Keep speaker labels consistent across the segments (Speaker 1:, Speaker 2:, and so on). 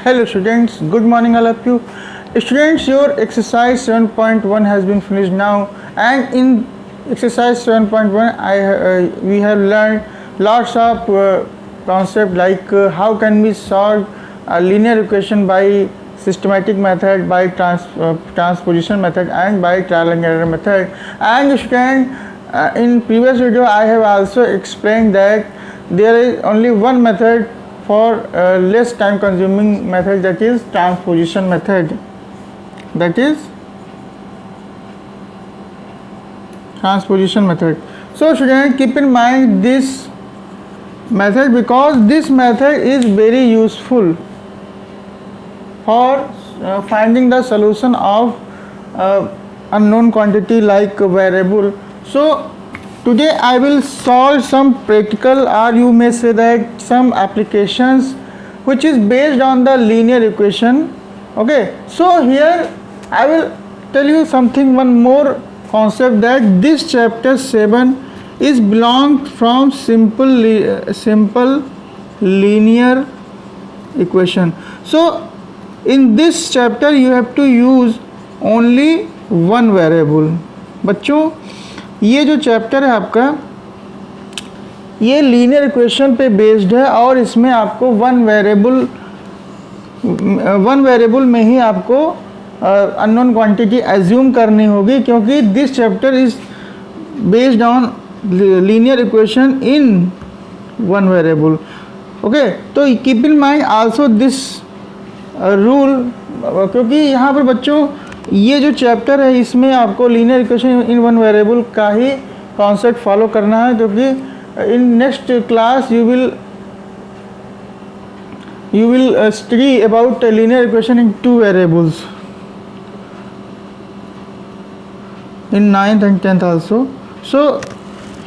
Speaker 1: Hello students, good morning all of you. Students, your exercise 7.1 has been finished now, and in exercise 7.1 we have learned lots of concepts like how can we solve a linear equation by systematic method, by transposition method, and by trial and error method. And student, in previous video I have also explained that there is only one method for less time consuming method, that is transposition method. So student, keep in mind this method because this method is very useful for finding the solution of unknown quantity like variable. So today I will solve some practical, or you may say that some applications which is based on the linear equation. Okay, so here I will tell you something, one more concept, that this chapter 7 is belonged from simple linear equation. So in this chapter you have to use only one variable. बच्चों, ये जो chapter है आपका, ये linear equation पे based है और इसमें आपको वन वेरिएबल में ही आपको अननोन क्वांटिटी एज्यूम करनी होगी, क्योंकि this chapter is based on linear equation in one variable. Okay, तो keep in mind also this rule, क्योंकि यहाँ पर बच्चों ये जो चैप्टर है इसमें आपको linear equation in one variable का ही कॉन्सेप्ट फॉलो करना है, क्योंकि in next class you will study about linear equation in two variables in 9th and 10th also. So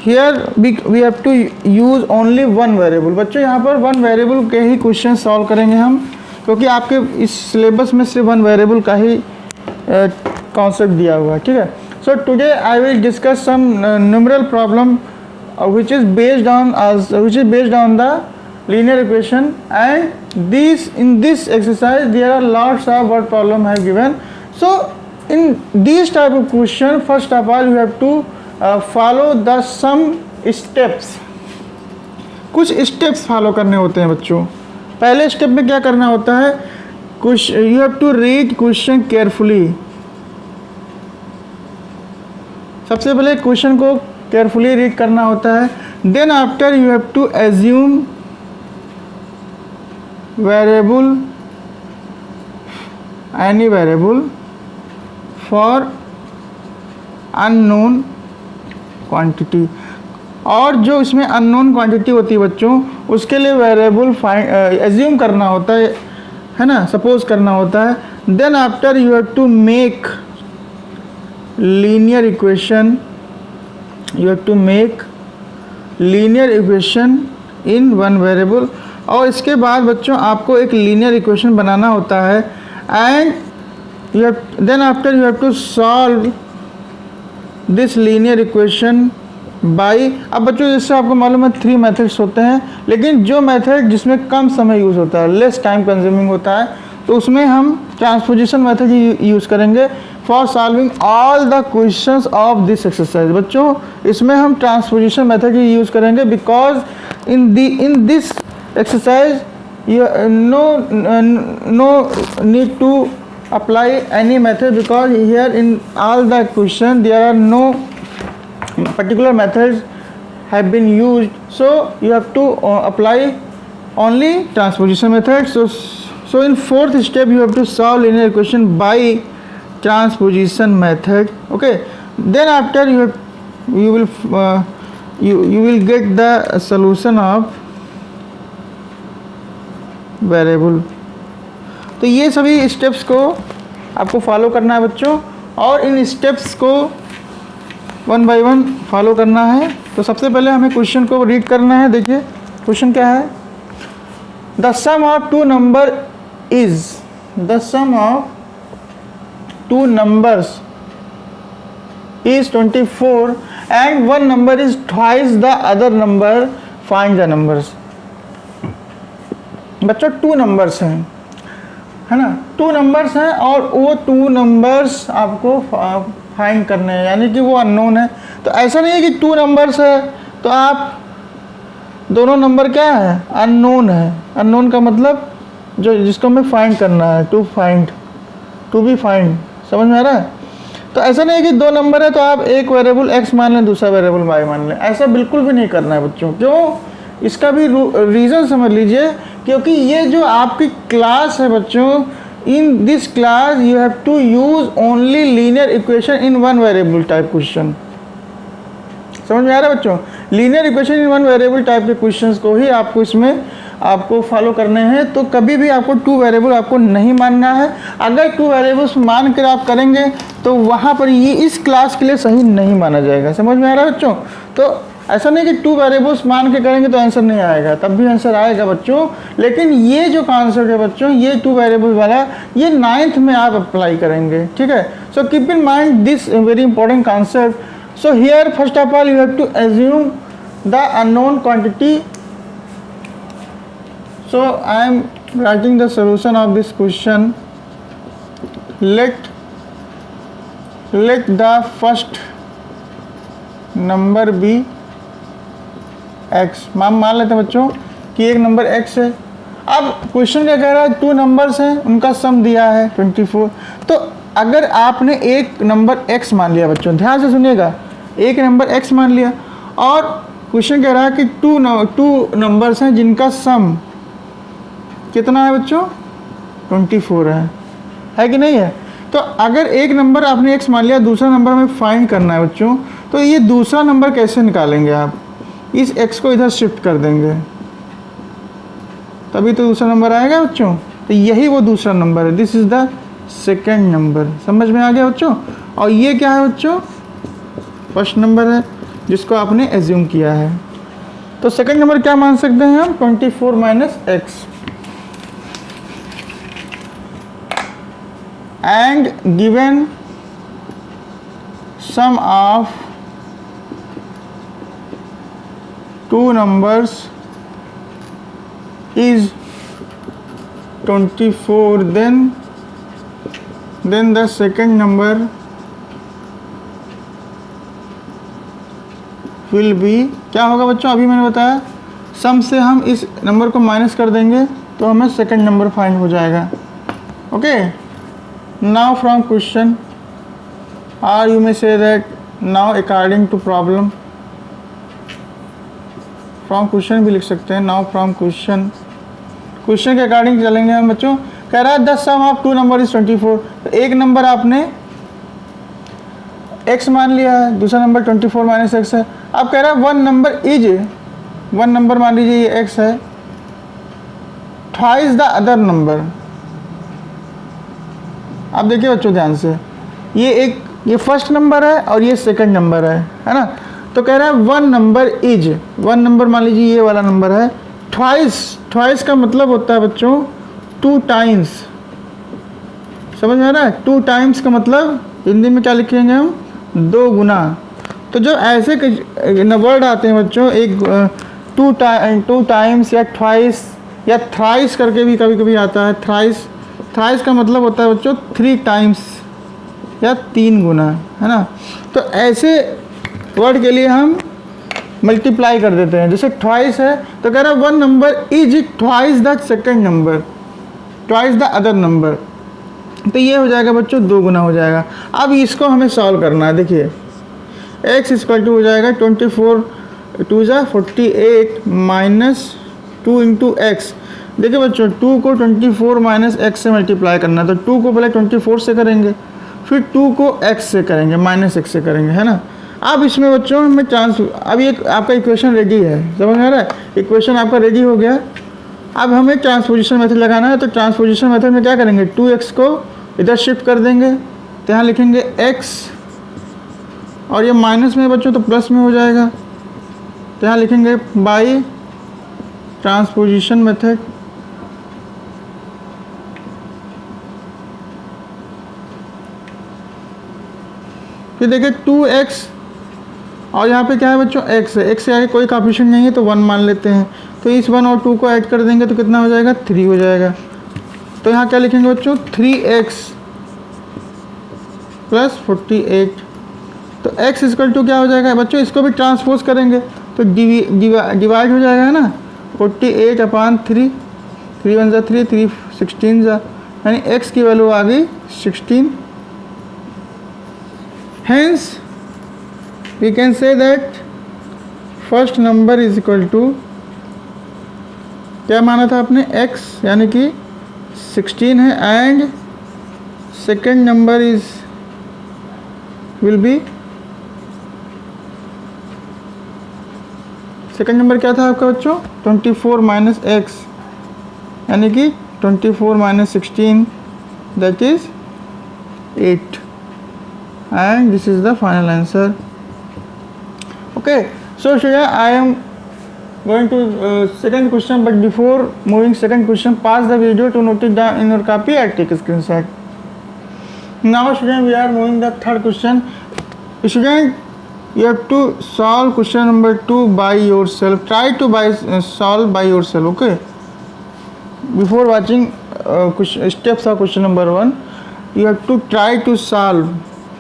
Speaker 1: here we have to use only one variable. बच्चों यहाँ पर one variable के ही question solve करेंगे हम, क्योंकि आपके इस सिलेबस में सिर्फ वन वेरिएबल का ही कॉन्सेप्ट दिया हुआ है. ठीक है. So today I will discuss some numeral problem which is based on the linear equation, and in this exercise there are lots of word problem have given. So in these type of question, first of all you have to follow the some steps. कुछ steps follow करने होते हैं बच्चों. पहले step में क्या करना होता है, you have to read question carefully. सबसे पहले क्वेश्चन को केयरफुली रीड करना होता है. Then after you have to assume variable, any variable for unknown quantity. और जो इसमें अननोन क्वांटिटी होती है बच्चों, उसके लिए वेरिएबल एज्यूम करना होता है ना, सपोज करना होता है. Then after you have to make linear equation, in one variable. और इसके बाद बच्चों आपको एक लीनियर इक्वेशन बनाना होता है. And then after you have to solve this linear equation by. अब बच्चों जैसे आपको मालूम है 3 मेथड्स होते हैं, लेकिन जो मेथड जिसमें कम समय यूज़ होता है, लेस टाइम कंज्यूमिंग होता है, तो उसमें हम ट्रांसपोजिशन मेथड यूज़ करेंगे for solving all the questions of this exercise. बच्चों इसमें हम ट्रांसपोजिशन मेथड ही यूज़ करेंगे, because in this exercise no need to apply any method, because here in all the question there are no particular methods have been used, so you have to apply only transposition method. So in fourth step you have to solve linear equation by transposition method. Okay, then after you will get the solution of variable. तो ये सभी steps को आपको follow करना है बच्चों, और इन steps को वन बाय वन फॉलो करना है. तो सबसे पहले हमें क्वेश्चन को रीड करना है. देखिए क्वेश्चन क्या है. The sum of two number is, the sum of two numbers is 24 and one number is twice the other number, find the numbers. बच्चों टू नंबर्स हैं है ना, 2 नंबर्स हैं और वो 2 नंबर्स आपको फाइंड करने हैं, यानी कि वो अननोन है। तो ऐसा नहीं है कि 2 नंबर्स है तो आप दोनों नंबर क्या है, अननोन है। अननोन का मतलब जो जिसको हमें फाइंड करना है, टू बी फाइंड, समझ में आ रहा है। तो ऐसा नहीं है कि 2 नंबर है तो आप एक वेरिएबल x मान लें, दूसरा वेरिएबल y मान लें, ऐसा बिल्कुल भी नहीं करना है बच्चों। क्यों, इसका भी रीज़न समझ लीजिए, क्योंकि ये जो आपकी क्लास है बच्चों, in this class you have to use only linear equation in one variable type question. समझ में आ रहा है बच्चों, linear equation in one variable type के क्वेश्चंस को ही आपको इसमें आपको फॉलो करने हैं। तो कभी भी आपको 2 वेरिएबल आपको नहीं मानना है। अगर 2 वेरिएबल्स मान कर आप करेंगे तो वहाँ पर ये इस क्लास के लिए सही नहीं माना जाएगा। समझ में आ रहा है बच्चों। तो ऐसा नहीं कि 2 वेरिएबल्स मान के करेंगे तो आंसर नहीं आएगा, तब भी आंसर आएगा बच्चों। लेकिन ये जो कॉन्सेप्ट है बच्चों, ये 2 वेरिएबल वाला, ये 9th में आप अप्लाई करेंगे, ठीक है। So keep in mind this very important concept. So here first of all you have to assume the unknown quantity. So I am writing the solution of this question. Let the first number be x. मान लेते हैं बच्चों कि एक number x है। अब question क्या कह रहा है, 2 नंबर्स हैं, उनका सम दिया है 24। तो अगर आपने एक नंबर x मान लिया बच्चों, ध्यान से सुनिएगा, एक नंबर x मान लिया और क्वेश्चन कह रहा है कि 2 नंबर्स हैं जिनका सम कितना है बच्चों, 24 है कि नहीं है। तो अगर एक नंबर आपने x मान लिया, दूसरा नंबर हमें फाइंड करना है बच्चों, तो ये दूसरा नंबर कैसे निकालेंगे आप, इस x को इधर शिफ्ट कर देंगे तभी तो दूसरा नंबर आएगा बच्चों। तो यही वो दूसरा नंबर है, this is the second number. समझ में आ गया बच्चों। और ये क्या है बच्चों, फर्स्ट नंबर है जिसको आपने एज्यूम किया है। तो सेकेंड नंबर क्या मान सकते हैं हम, 24 minus x। And given sum of 2 numbers is 24, then the second number will be, क्या होगा बच्चों, अभी मैंने बताया सम से हम इस नंबर को माइनस कर देंगे तो हमें सेकंड नंबर फाइंड हो जाएगा। Okay, now from question, or you may say that now according to problem, from question भी लिख सकते हैं। now from question के अकॉर्डिंग चलेंगे हम बच्चों। कह रहा है the sum of 2 number is 24। तो एक नंबर आपने x मान लिया है, दूसरा नंबर 24 माइनस x है। अब कह रहा है वन नंबर मान लीजिए ये x है, ट्वाइस द अदर नंबर। अब देखिए बच्चों ध्यान से, ये फर्स्ट नंबर है और ये सेकंड नंबर है ना। तो कह रहा है वन नंबर मान लीजिए ये वाला नंबर है, ट्वाइस का मतलब होता है बच्चों 2 टाइम्स। समझ में आ रहा है, 2 टाइम्स का मतलब हिंदी में क्या लिखेंगे हम, 2 गुना। तो जो ऐसे वर्ड आते हैं बच्चों, एक 2 टाइम्स या ट्वाइस या थ्राइस करके भी कभी कभी आता है। थ्राइस का मतलब होता है बच्चों 3 टाइम्स या 3 गुना, है ना। तो ऐसे वर्ड के लिए हम मल्टीप्लाई कर देते हैं। जैसे ट्वाइस है तो कह रहा है one number is twice the second number, twice the other number. तो ये हो जाएगा बच्चों 2 गुना हो जाएगा। अब इसको हमें सॉल्व करना है। देखिए x इक्वल टू हो जाएगा 24 2 ज़ा 48 माइनस 2 इंटू एक्स। देखिए बच्चों 2 को 24 माइनस x से मल्टीप्लाई करना है, तो 2 को पहले 24 से करेंगे, फिर 2 को x से करेंगे, माइनस x से करेंगे, है ना। अब इसमें बच्चों हमें अब ये आपका इक्वेशन रेडी है, समझ में आ रहा है, इक्वेशन आपका रेडी हो गया। अब हमें ट्रांसपोजिशन मेथड लगाना है। तो ट्रांसपोजिशन मेथड में क्या करेंगे, 2x को इधर शिफ्ट कर देंगे, तो यहाँ लिखेंगे x, और ये माइनस में बच्चों तो प्लस में हो जाएगा, तो यहाँ लिखेंगे बाई ट्रांसपोजिशन मेथड। फिर देखिए 2x और यहाँ पे क्या है बच्चों x है, x से आगे कोई कोएफिशिएंट नहीं है तो 1 मान लेते हैं। तो इस 1 और 2 को ऐड कर देंगे तो कितना हो जाएगा, 3 हो जाएगा। तो यहाँ क्या लिखेंगे बच्चों 3x प्लस 48। तो x इक्वल टू क्या हो जाएगा बच्चों, इसको भी ट्रांसपोज करेंगे तो डिवाइड हो जाएगा ना 48 अपॉन 3, 3 1 3, 3 16 जा, यानी x की वैल्यू आ गई 16। Hence we can say that first number is equal to, क्या माना था आपने x यानी कि 16 है, and second number is will be, second number क्या था आपका बच्चों 24 माइनस एक्स, यानी कि 24 minus 16 that is 8, and this is the final answer. Okay, so student I am going to second question, but before moving second question, pause the video to note it down in your copy and take a screenshot. Now student, we are moving the third question. Student, you have to solve question number 2 by yourself. Try to solve by yourself. Okay, before watching steps of question number 1, you have to try to solve.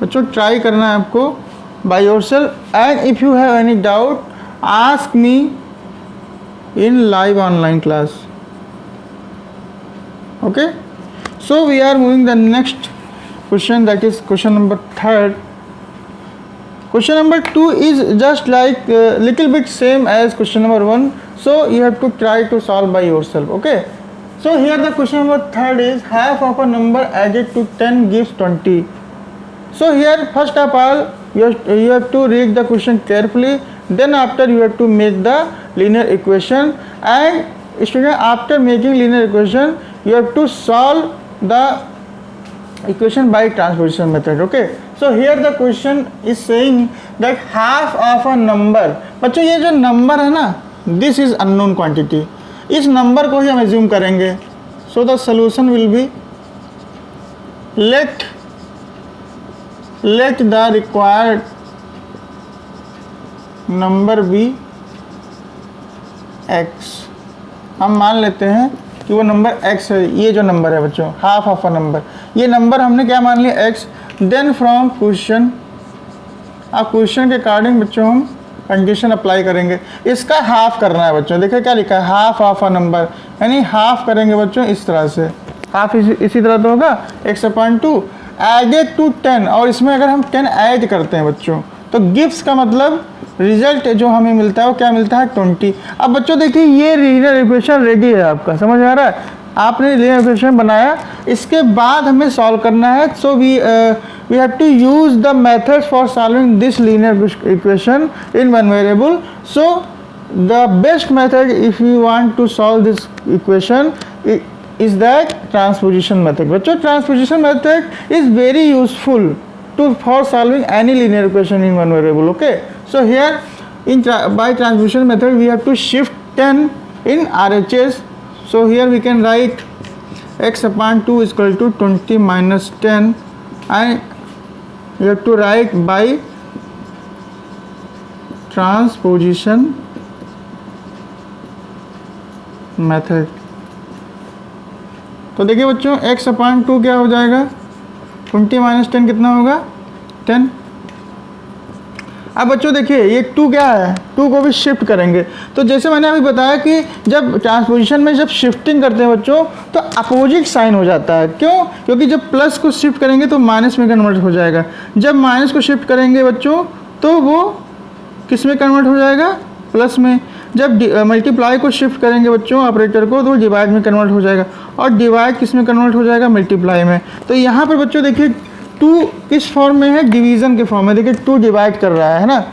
Speaker 1: बच्चों try करना है आपको by yourself, and if you have any doubt ask me in live online class. Okay, so we are moving the next question, that is question number 3. Question number 2 is just like little bit same as question number 1, so you have to try to solve by yourself. Okay, so here the question number 3 is half of a number added to 10 gives 20. So here first of all you have to read the question carefully, then after you have to make the linear equation, and student after making linear equation you have to solve the equation by transposition method. Okay, so here the question is saying that half of a number, बच्चों ये जो number है ना this is unknown quantity, इस number को ही हम assume करेंगे, so the solution will be let the required number be x। हम मान लेते हैं कि वो नंबर x है, ये जो नंबर है बच्चों हाफ ऑफ अ नंबर, ये नंबर हमने क्या मान लिया x। देन फ्रॉम क्वेश्चन, अब क्वेश्चन के अकॉर्डिंग बच्चों हम कंडीशन अप्लाई करेंगे, इसका हाफ करना है बच्चों। देखिए क्या लिखा है हाफ ऑफ अ नंबर, यानी हाफ करेंगे बच्चों इस तरह से, हाफ इसी तरह तो होगा x/2 एडेड टू 10, और इसमें अगर हम 10 ऐड करते हैं बच्चों तो गिव्स का मतलब रिजल्ट जो हमें मिलता है वो क्या मिलता है 20। अब बच्चों देखिए ये लीनियर इक्वेशन रेडी है, आपका समझ आ रहा है, आपने लीनियर इक्वेशन बनाया, इसके बाद हमें सॉल्व करना है। So we have to use the methods for solving this linear equation in one variable. So the best method if you want to solve this equation is that transposition method. बच्चों transposition method is very useful for solving any linear equation in one variable. Okay, so here by transposition method we have to shift 10 in RHS. So here we can write x/2 is equal to 20 minus 10, and we have to write by transposition method. तो देखिए बच्चों x/2 क्या हो जाएगा 20 minus 10 कितना होगा 10। अब बच्चों देखिए ये 2 क्या है, 2 को भी शिफ्ट करेंगे, तो जैसे मैंने अभी बताया कि जब ट्रांसपोजिशन में जब शिफ्टिंग करते हैं बच्चों तो अपोजिट साइन हो जाता है। क्यों? क्योंकि जब प्लस को शिफ्ट करेंगे तो माइनस में कन्वर्ट हो जाएगा, जब माइनस को शिफ्ट करेंगे बच्चों तो वो किस में कन्वर्ट हो जाएगा प्लस में, जब मल्टीप्लाई को शिफ्ट करेंगे बच्चों ऑपरेटर को तो डिवाइड में कन्वर्ट हो जाएगा, और डिवाइड किस में कन्वर्ट हो जाएगा मल्टीप्लाई में। तो यहाँ पर बच्चों देखिए 2 किस फॉर्म में है डिवीज़न के फॉर्म में, देखिए 2 डिवाइड कर रहा है ना,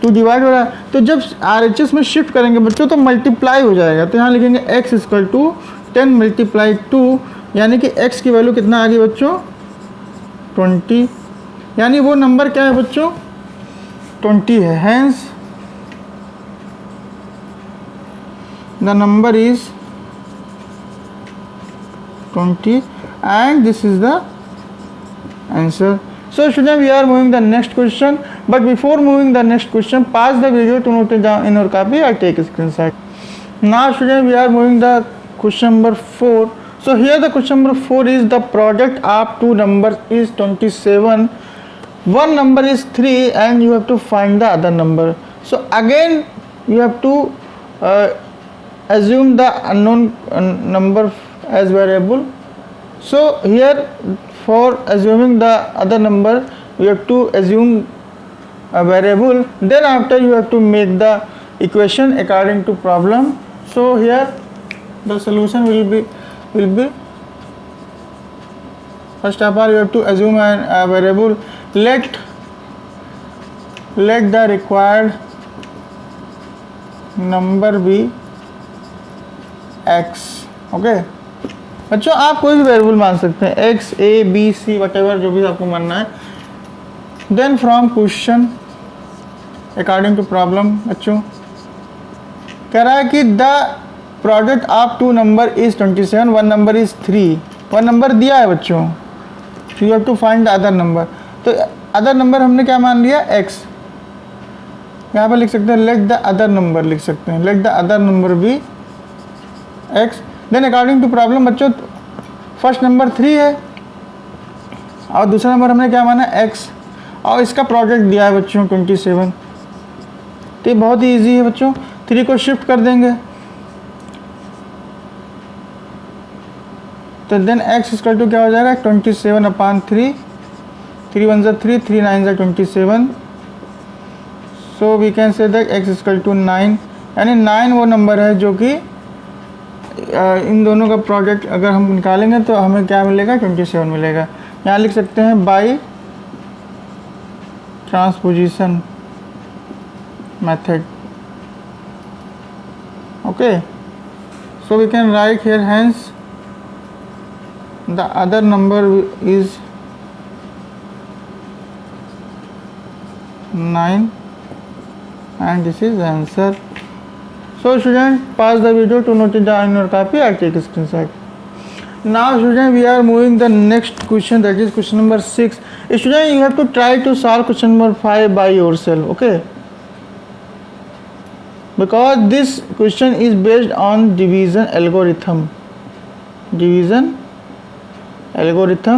Speaker 1: 2 डिवाइड हो रहा है, तो जब RHS में शिफ्ट करेंगे बच्चों तो मल्टीप्लाई हो जाएगा, तो यहाँ लिखेंगे x इक्वल टू 10 मल्टीप्लाई 2, यानी कि x की वैल्यू कितना आ गई बच्चों 20, यानी वो नंबर क्या है बच्चों 20 है। Hence the number is 20 and this is the answer. So student, we are moving the next question, but before moving the next question pause the video to note it down in your copy or take a screenshot. Now student, we are moving the question number 4. So here the question number 4 is the product of two numbers is 27. One number is 3 and you have to find the other number. So again you have to assume the unknown number as variable. So here for assuming the other number you have to assume a variable, then after you have to make the equation according to problem. So here the solution will be first of all you have to assume a variable. Let the required number be x. Okay बच्चों आप कोई भी variable मान सकते हैं, x, a, b, c whatever जो भी आपको मानना है. Then from question according to problem बच्चों कह रहा है कि the product of two number is 27, one number is 3. One number दिया है बच्चों, you have to find the other number. तो अदर नंबर हमने क्या मान लिया, x. यहाँ पर लिख सकते हैं लेट द अदर नंबर, लिख सकते हैं let the other number be x. Then according to problem बच्चों फर्स्ट नंबर 3 है और दूसरा नंबर हमने क्या माना x और इसका प्रोडक्ट दिया है बच्चों 27. तो ये बहुत ही ईजी है बच्चों. 3 को शिफ्ट कर देंगे तो देन x इक्वल टू क्या हो जाएगा 27/3. 3 1 जा 3, 3 9 जा 27. So we can say that x equal to 9. यानी 9 वो नंबर है जो कि इन दोनों का प्रोडक्ट अगर हम निकालेंगे तो हमें क्या मिलेगा 27 मिलेगा. यहाँ लिख सकते हैं by transposition method. Okay so we can write here hence the other number is 9 and this is the answer. So student pause the video to note it down in your copy. I'll take a screenshot. Now student we are moving the next question, that is question number 6. Student you have to try to solve question number 5 by yourself. Okay, because this question is based on division algorithm.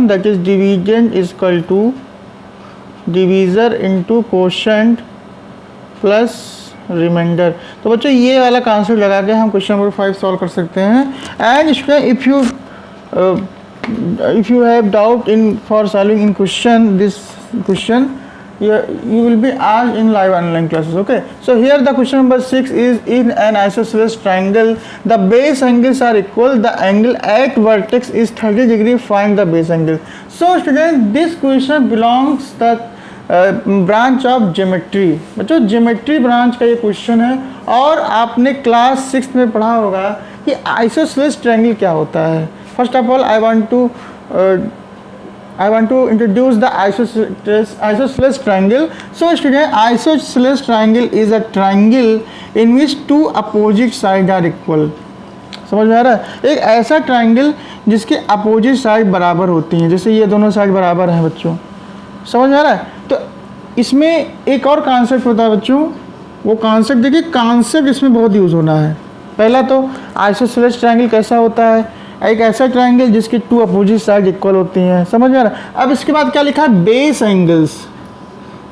Speaker 1: That is dividend is equal to divisor into quotient plus remainder. तो बच्चों ये वाला concept लगा के हम question number 5 solve कर सकते हैं. एंड इसमें if you have doubt in for solving in this question you will be asked in live online classes. Okay, so here the question number 6 is in an isosceles triangle the base angles are equal, the angle at vertex is 30 degree, find the base angle. So student this question belongs the branch of geometry. बच्चों geometry branch का ये question है और आपने class 6 में पढ़ा होगा कि isosceles triangle क्या होता है. First of all I want to introduce the isosceles triangle. So student isosceles triangle is a triangle in which two opposite sides are equal. समझ में आ रहा है. एक ऐसा ट्राइंगल जिसके अपोजिट साइड बराबर होती हैं, जैसे ये दोनों साइड बराबर हैं बच्चों. समझ में आ रहा है. तो इसमें एक और कॉन्सेप्ट होता है बच्चों, वो कॉन्सेप्ट देखिए, कॉन्सेप्ट इसमें बहुत यूज़ होना है. पहला तो आइसोसेलेस ट्रायंगल कैसा होता है, एक ऐसा ट्रायंगल जिसकी टू अपोजिट साइड इक्वल होती हैं. समझ में आ रहा है. अब इसके बाद क्या लिखा है, बेस एंगल्स.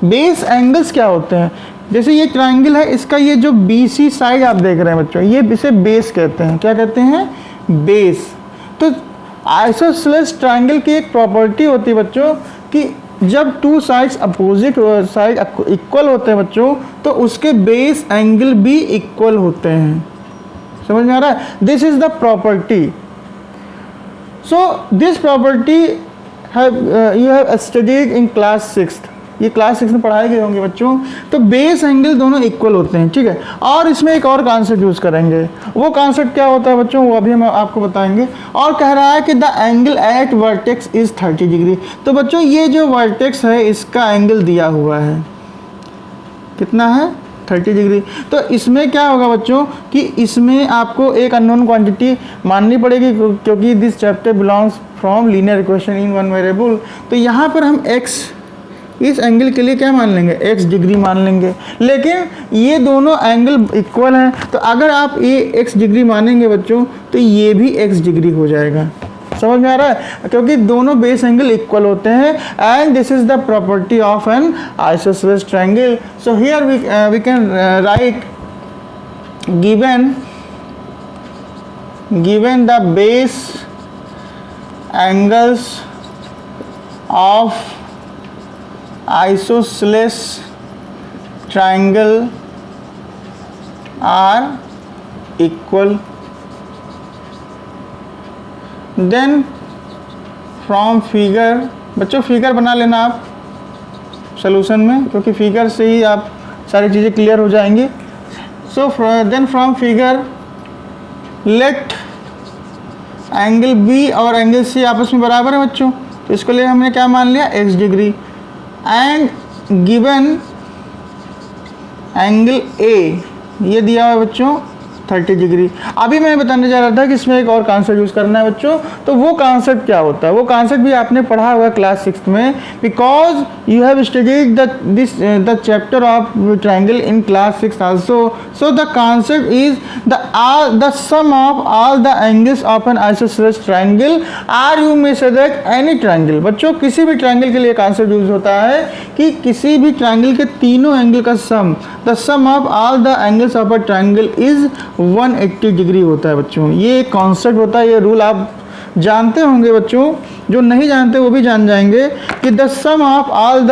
Speaker 1: बेस एंगल्स क्या होते हैं, जैसे ये ट्रायंगल है, इसका ये जो बीसी साइड आप देख रहे हैं बच्चों, ये इसे बेस कहते हैं. क्या कहते हैं, बेस. तो आइसोसेलेस ट्रायंगल की एक प्रॉपर्टी होती है बच्चों कि जब two sides opposite side equal होते हैं बच्चों, तो उसके बेस एंगल भी इक्वल होते हैं. समझ में आ रहा है. This is the property. So this property you have studied in class 6. ये क्लास 6 में पढ़ाए गए होंगे बच्चों. तो बेस एंगल दोनों इक्वल होते हैं, ठीक है. और इसमें एक और कॉन्सेप्ट यूज़ करेंगे. वो कॉन्सेप्ट क्या होता है बच्चों, वो अभी हम आपको बताएंगे. और कह रहा है कि the angle eight vertex is 30 degree. तो बच्चों ये जो वर्टेक्स है इसका एंगल दिया हुआ है, कितना है, 30 डिग्री. तो इसमें क्या होगा बच्चों कि इसमें आपको एक अननोन क्वांटिटी माननी पड़ेगी, क्योंकि this chapter belongs from linear equation in one variable. तो यहाँ पर हम x इस एंगल के लिए क्या मान लेंगे, x डिग्री मान लेंगे। लेकिन ये दोनों एंगल इक्वल हैं, तो अगर आप ये x डिग्री मानेंगे बच्चों तो ये भी x डिग्री हो जाएगा। समझ में आ रहा है, क्योंकि दोनों बेस एंगल इक्वल होते हैं। And this is the property of an isosceles triangle. So here we can write given the base angles of isosceles triangle are equal, then from figure, बच्चों फिगर बना लेना आप सॉल्यूशन में, क्योंकि figure से ही आप सारी चीज़ें क्लियर हो जाएंगी। So then from figure let angle B और एंगल सी आपस में बराबर है बच्चों, तो इसको लिए हमने क्या मान लिया, x degree. And given angle A ये दिया हुआ है बच्चों 30 डिग्री। अभी मैं बताने जा रहा था कि इसमें एक और कॉन्सेप्ट यूज़ करना है बच्चों, तो वो कॉन्सेप्ट क्या होता है, वो कॉन्सेप्ट भी आपने पढ़ा हुआ है क्लास 6 में, because you have studied the chapter of triangle in class 6 also. So the concept is the sum of all the angles of an isosceles triangle are you may say that any triangle. बच्चों किसी भी triangle के लिए concept use होता है कि किसी भी ट्रायंगल के तीनों एंगल का sum, the sum of all the angles of a triangle is 180 degree होता है बच्चों। ये एक कॉन्सेप्ट होता है, ये रूल आप जानते होंगे बच्चों, जो नहीं जानते वो भी जान जाएंगे कि the sum of all the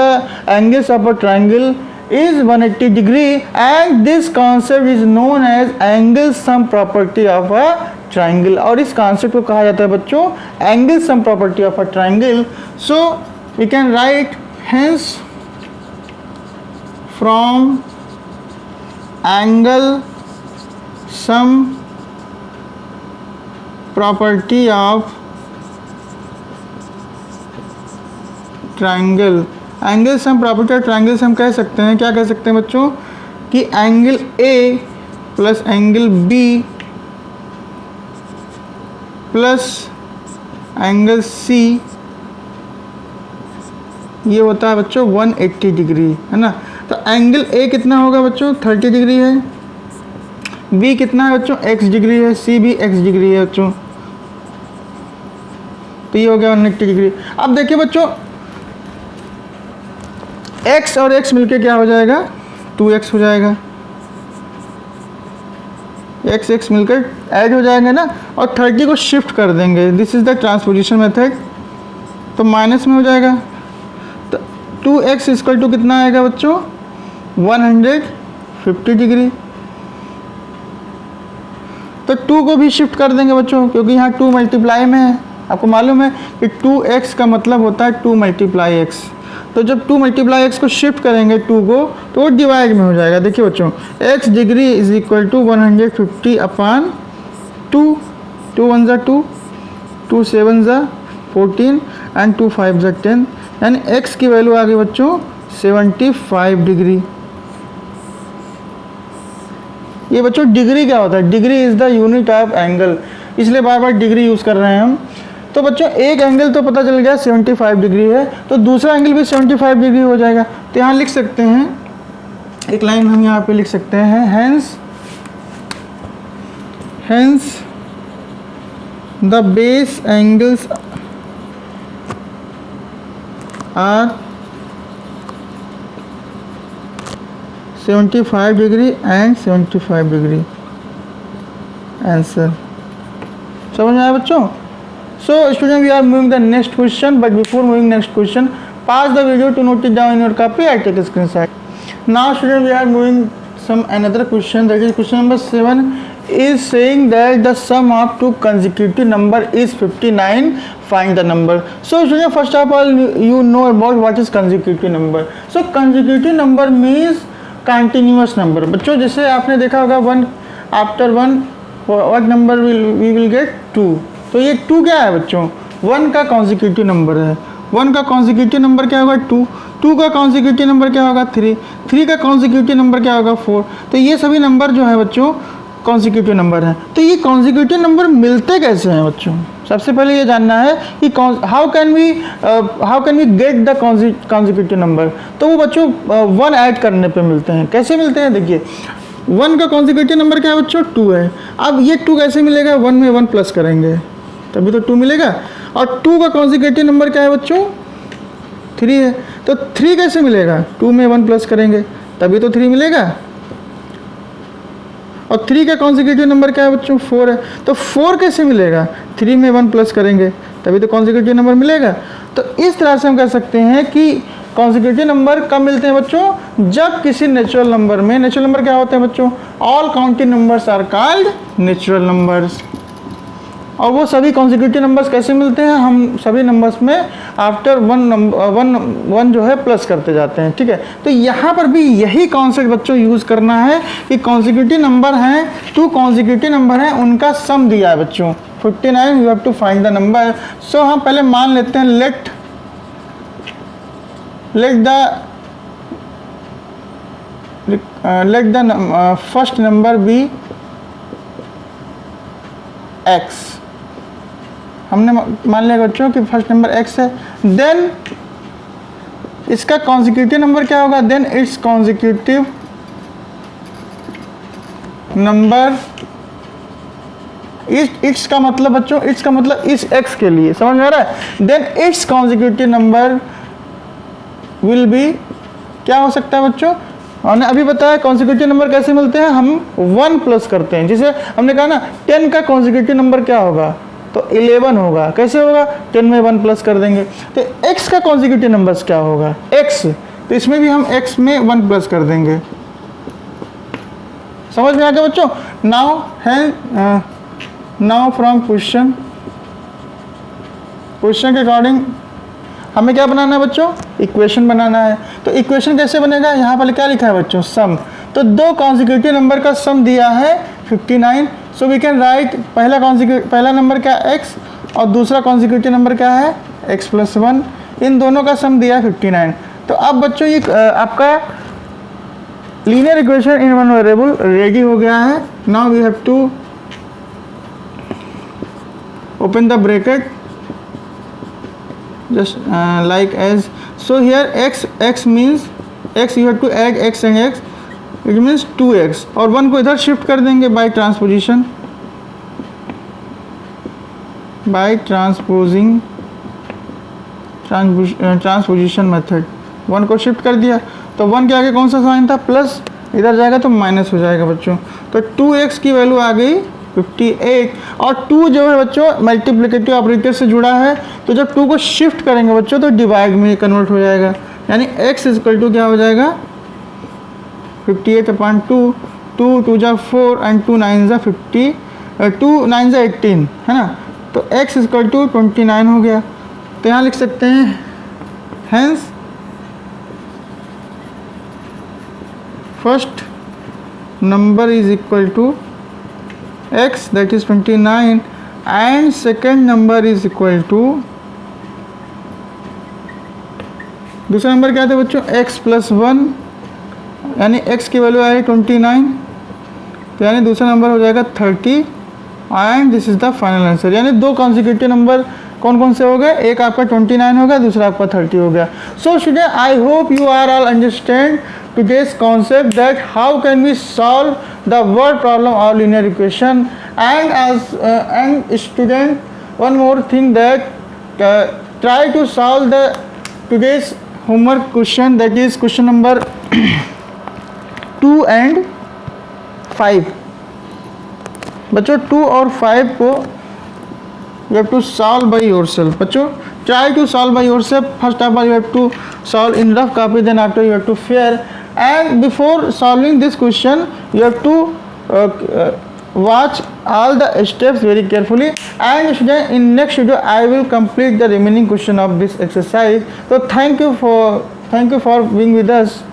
Speaker 1: angles of a triangle is 180 degree and this concept is known as angle sum property of a triangle. और इस कॉन्सेप्ट को कहा जाता है बच्चों angle sum property of a triangle. So we can write hence from angle sum property of triangle. Angle sum property of triangle से हम कह सकते हैं, क्या कह सकते हैं बच्चों, कि angle A plus angle B plus angle C ये होता है बच्चों 180 डिग्री, है ना। तो एंगल ए कितना होगा बच्चों, 30 डिग्री है, बी कितना है बच्चों, x डिग्री है, सी भी x डिग्री है बच्चों, तो ये हो गया 180 डिग्री। अब देखिए बच्चों x और x मिलके क्या हो जाएगा, 2x हो जाएगा, x मिलकर ऐड हो जाएंगे ना, और 30 को शिफ्ट कर देंगे, this is the transposition method, तो माइनस में हो जाएगा। तो 2x इक्वल टू कितना आएगा बच्चों, 150 डिग्री। तो 2 को भी शिफ्ट कर देंगे बच्चों, क्योंकि यहाँ 2 मल्टीप्लाई में है, आपको मालूम है कि 2x का मतलब होता है 2 मल्टीप्लाई x। तो जब 2 मल्टीप्लाई x को शिफ्ट करेंगे 2 को, तो वो डिवाइड में हो जाएगा। देखिए बच्चों x degree is equal to 150 upon 2, 2 1 ज़ा 2, 2 7 ज़ा 14 एंड 2 5 ज़ा 10, यानी x की वैल्यू आ गई बच्चों 75 डिग्री। ये बच्चों डिग्री क्या होता है, degree is the unit of angle, इसलिए बार बार डिग्री यूज़ कर रहे हैं हम। तो बच्चों एक एंगल तो पता चल गया 75 डिग्री है, तो दूसरा एंगल भी 75 डिग्री हो जाएगा। तो यहाँ लिख सकते हैं, एक लाइन हम यहाँ पे लिख सकते हैं, hence the base angles are 75 degree and 75 degree, answer. समझ में आया बच्चों। So student we are moving the next question, but before moving next question pause the video to note it down in your copy. I take a screenshot. Now student we are moving some another question, that is question number 7 is saying that the sum of two consecutive number is 59, find the number. So student first of all you know about what is consecutive number. So consecutive number means continuous number. बच्चों जैसे आपने देखा होगा 1 after 1 what number we will get 2, तो ये 2 क्या है बच्चों, 1 का कॉन्जिक्यूटिव नंबर है। 1 का कॉन्जिक्यूटिव नंबर क्या होगा 2, 2 का कॉन्जिक्यूटिव नंबर क्या होगा 3, 3 का कॉन्जिक्यूटिव नंबर क्या होगा 4। तो ये सभी नंबर जो है बच्चों कॉन्जिक्यूटिव नंबर हैं। तो ये कॉन्जिक्यूटिव नंबर मिलते कैसे हैं बच्चों, सबसे पहले ये जानना है कि how can we get the consecutive number. तो वो बच्चों 1 ऐड करने पे मिलते हैं। कैसे मिलते हैं, देखिए 1 का कॉन्जिक्यूटिव नंबर क्या है बच्चों, 2 है। अब ये 2 कैसे मिलेगा, 1 में 1 प्लस करेंगे तभी तो 2 मिलेगा। और 2 का कॉन्जिक्यूटिव नंबर क्या है बच्चों, 3 है। तो 3 कैसे मिलेगा, 2 में 1 प्लस करेंगे तभी तो 3 मिलेगा। और 3 का कॉन्जिक्यूटिव नंबर क्या है बच्चों, 4 है। तो 4 कैसे मिलेगा, 3 में 1 प्लस करेंगे तभी तो कॉन्जिक्यूटिव नंबर मिलेगा। तो इस तरह से हम कह सकते हैं कि कॉन्जिक्यूटिव नंबर कब मिलते हैं बच्चों, जब किसी नेचुरल नंबर में, नेचुरल नंबर क्या होते हैं बच्चों, all counting numbers are called natural numbers. और वो सभी कॉन्जिक्यूटिव नंबर्स कैसे मिलते हैं, हम सभी नंबर्स में आफ्टर वन जो है प्लस करते जाते हैं, ठीक है। तो यहाँ पर भी यही कॉन्सेप्ट बच्चों यूज़ करना है कि कॉन्जिक्यूटिव नंबर हैं, 2 कॉन्जिक्यूटिव नंबर हैं, उनका सम दिया है बच्चों 59, you have to find the number. So हम पहले मान लेते हैं let the first number be x। हमने मान लिया बच्चों कि फर्स्ट नंबर x है। देन इसका कॉन्जिक्यूटिव नंबर क्या होगा, then it's consecutive number, its का मतलब बच्चों, इट्स का मतलब इस x के लिए, समझ में आ रहा है। Then it's consecutive number will be, क्या हो सकता है बच्चों, हमने अभी बताया कॉन्जिक्यूटिव नंबर कैसे मिलते हैं, हम 1 प्लस करते हैं। जैसे हमने कहा ना 10 का कॉन्जिक्यूटिव नंबर क्या होगा, तो 11 होगा। कैसे होगा, 10 में 1 प्लस कर देंगे। तो x का कॉन्जिक्यूटिव नंबर्स क्या होगा, x, तो इसमें भी हम x में 1 प्लस कर देंगे। समझ में आ गया बच्चों। नाउ फ्रॉम क्वेश्चन के अकॉर्डिंग हमें क्या बनाना है बच्चों, इक्वेशन बनाना है। तो इक्वेशन कैसे बनेगा, यहाँ पर क्या लिखा है बच्चों, सम। तो 2 कॉन्जिक्यूटिव नंबर का सम दिया है 59। सो वी कैन राइट पहला नंबर क्या है x, और दूसरा कॉन्जिक्यूटिव नंबर क्या है x + 1। इन दोनों का सम दिया है 59। तो अब बच्चों ये आपका linear equation in one variable ready हो गया है। Now we have to open the bracket just like as, so here x means x, you have to add x and x, it means 2x, और 1 को इधर shift कर देंगे by transposition, by transposition method. 1 को shift कर दिया तो 1 के आगे कौन सा साइन था, प्लस, इधर जाएगा तो माइनस हो जाएगा बच्चों। तो 2x की वैल्यू आ गई 58। और 2 जो है बच्चों मल्टीप्लिकेटिव ऑपरेटर से जुड़ा है, तो जब 2 को शिफ्ट करेंगे बच्चों तो डिवाइड में कन्वर्ट हो जाएगा, यानी x = क्या हो जाएगा 58/2, 2 2 जा 4 एंड 2 9 जा 50, 2 9 जा 18 है ना। तो x = 29 हो गया। तो यहाँ लिख सकते हैं hence first number is equal to x, that is 29, and second number is equal to, दूसरा नंबर क्या था बच्चों x + 1, यानी x की वैल्यू आई 29, तो यानी दूसरा नंबर हो जाएगा 30, and this is the final answer. यानी 2 कॉन्जिक्यूटिव नंबर कौन कौन से हो गए, एक आपका 29 हो गया, दूसरा आपका 30 हो गया। So student, I hope you are all understand today's concept that how can we solve the word problem of linear equation. And student, one more thing, that try to solve the today's homework question, that is question number 2 and 5। बच्चों 2 और 5 को you have to solve by yourself. बच्चों try to solve by yourself. First of all you have to solve in rough copy, then after you have to fair. And before solving this question you have to watch all the steps very carefully. And student, in next video I will complete the remaining question of this exercise. So thank you for being with us.